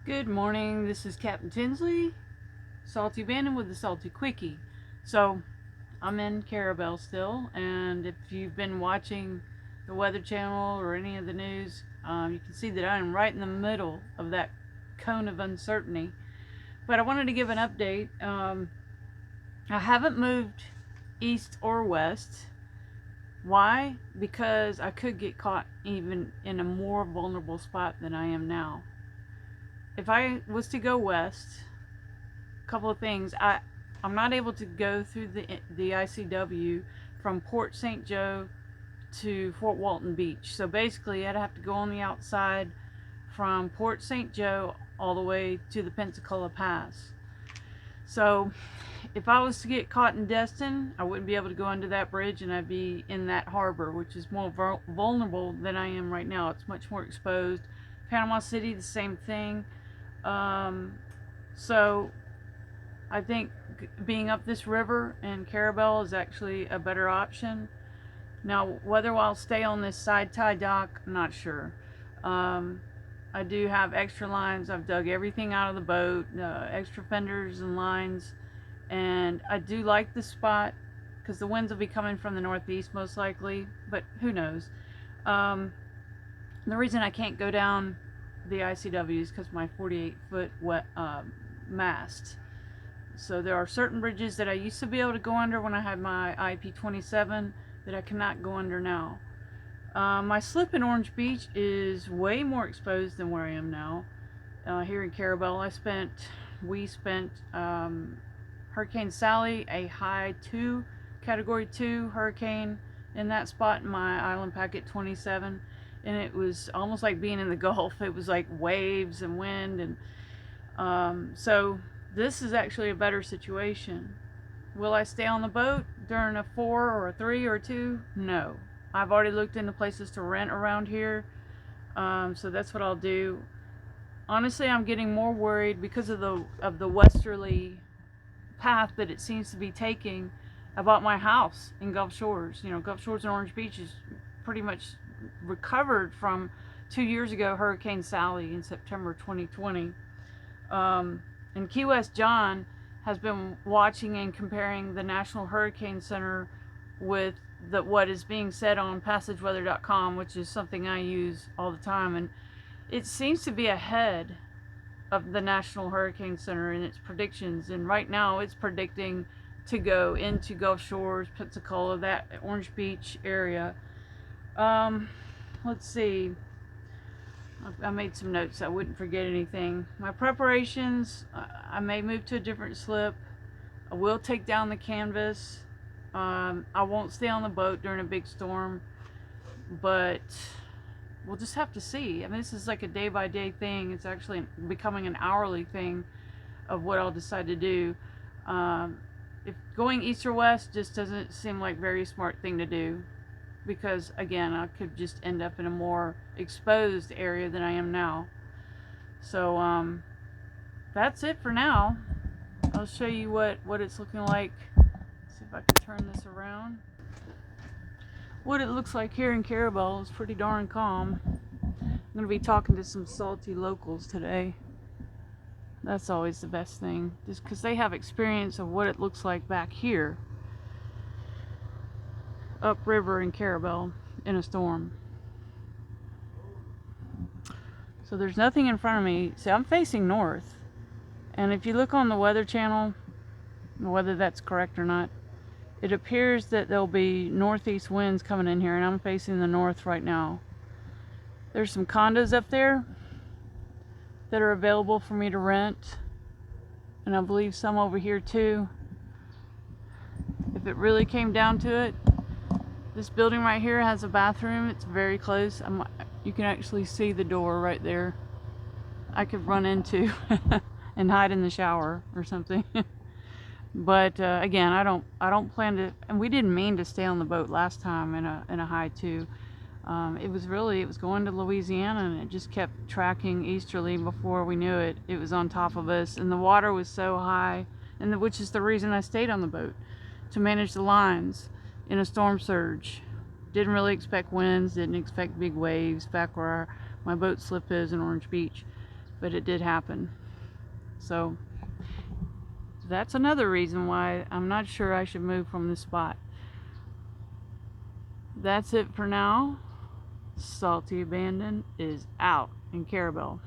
Good morning, this is Captain Tinsley, Salty Abandon with the Salty Quickie. So, I'm in Carrabelle still, and if you've been watching the Weather Channel or any of the news, you can see that I am right in the middle of that cone of uncertainty. But I wanted to give an update. I haven't moved east or west. Why? Because I could get caught even in a more vulnerable spot than I am now. If I was to go west, a couple of things. I'm not able to go through the ICW from Port St. Joe to Fort Walton Beach. So basically, I'd have to go on the outside from Port St. Joe all the way to the Pensacola Pass. So if I was to get caught in Destin, I wouldn't be able to go under that bridge, and I'd be in that harbor, which is more vulnerable than I am right now. It's much more exposed. Panama City, the same thing. So I think being up this river in Carrabelle is actually a better option. Now, whether I'll stay on this side tie dock, I'm not sure. I do have extra lines. I've dug everything out of the boat, extra fenders and lines, and I do like the spot because the winds will be coming from the northeast most likely, but who knows. The reason I can't go down the ICW is because my 48-foot mast. So there are certain bridges that I used to be able to go under when I had my IP27 that I cannot go under now. My slip in Orange Beach is way more exposed than where I am now. Here in Carrabelle, we spent Hurricane Sally, a high 2, category 2 hurricane, in that spot in my islandpacket 27. And it was almost like being in the Gulf. It was like waves and wind, and so this is actually a better situation. Will I stay on the boat during a 4 or a 3 or a 2? No. I've already looked into places to rent around here, so that's what I'll do. Honestly, I'm getting more worried because of the westerly path that it seems to be taking about my house in Gulf Shores. You know, Gulf Shores and Orange Beach is pretty much recovered from 2 years ago, Hurricane Sally in September 2020. And Key West John has been watching and comparing the National Hurricane Center with what is being said on passageweather.com, which is something I use all the time, and it seems to be ahead of the National Hurricane Center in its predictions. And right now it's predicting to go into Gulf Shores, Pensacola, that Orange Beach area. Let's see. I made some notes so I wouldn't forget anything. My preparations, I may move to a different slip. I will take down the canvas. I won't stay on the boat during a big storm, but we'll just have to see. I mean, this is like a day-by-day thing. It's actually becoming an hourly thing of what I'll decide to do. If going east or west just doesn't seem like a very smart thing to do, because again, I could just end up in a more exposed area than I am now. So that's it for now. I'll show you what it's looking like. See if I can turn this around. What it looks like here in Carrabelle is pretty darn calm. I'm going to be talking to some salty locals today. That's always the best thing, just because they have experience of what it looks like back here upriver in Carrabelle in a storm. So there's nothing in front of me. See, I'm facing north, and if you look on the Weather Channel, whether that's correct or not, it appears that there'll be northeast winds coming in here, and I'm facing the north right now. There's some condos up there that are available for me to rent, and I believe some over here too. If it really came down to it, this building right here has a bathroom. It's very close. You can actually see the door right there. I could run into and hide in the shower or something. But again, I don't plan to. And we didn't mean to stay on the boat last time in a high 2. It was going to Louisiana, and it just kept tracking easterly. Before we knew it, it was on top of us, and the water was so high, and which is the reason I stayed on the boat, to manage the lines in a storm surge. Didn't really expect winds, didn't expect big waves back where my boat slip is in Orange Beach. but it did happen. So that's another reason why I'm not sure I should move from this spot. That's it for now. Salty Abandon is out in Carrabelle.